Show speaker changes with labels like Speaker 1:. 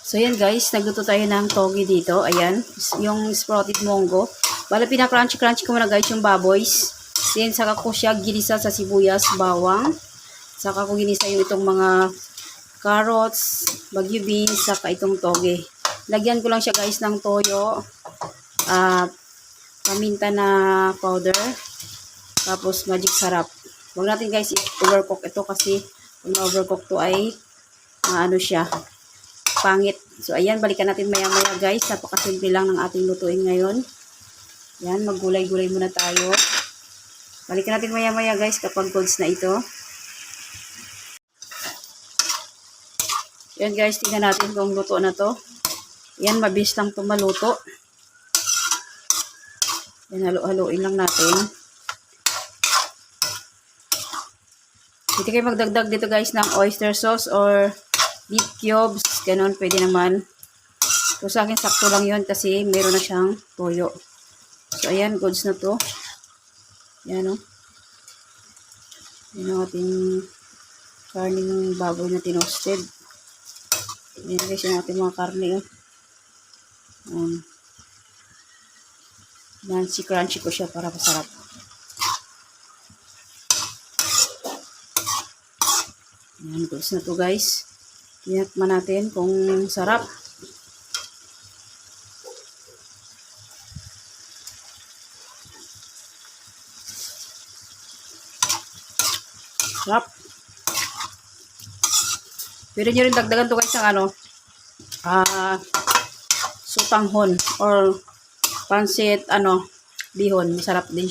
Speaker 1: So yan guys, nagluto tayo ng togi dito. Ayan, yung sprouted munggo. Bala pinakrunchy-crunchy ko muna guys yung baboys. Then saka ko siya ginisa sa sibuyas, bawang. Saka ko ginisa yung itong mga carrots, bagyo beans, saka itong togi. Lagyan ko lang siya guys ng toyo, paminta na powder, tapos magic sarap. Huwag natin guys i-overcook ito kasi kung na-overcook to ay ano siya, pangit. So ayan, balikan natin maya-maya guys. Napakasimple lang ng ating lutuin ngayon. Yan, maggulay-gulay muna tayo. Balikan natin maya-maya guys kapag goods na ito. Yan guys, tingnan natin kung luto na to. Yan, mabilis lang ito maluto. Yan, halo-haloin lang natin. Pwede kayo magdagdag dito guys ng oyster sauce or beef cubes. Ganon, pwede naman. So sa akin, sakto lang yun kasi meron na siyang toyo. So ayan, goods na to. Yan o. Yan ang ating karning baboy na tinosted. Yan guys, yung ating mga karne o. Yan, crunchy ko siya para masarap. Yan, goods na to guys. Tinakman natin kung sarap. Sarap. Pwede nyo rin dagdagan to guys ng ano, sutanghon or pansit, bihon. Masarap din.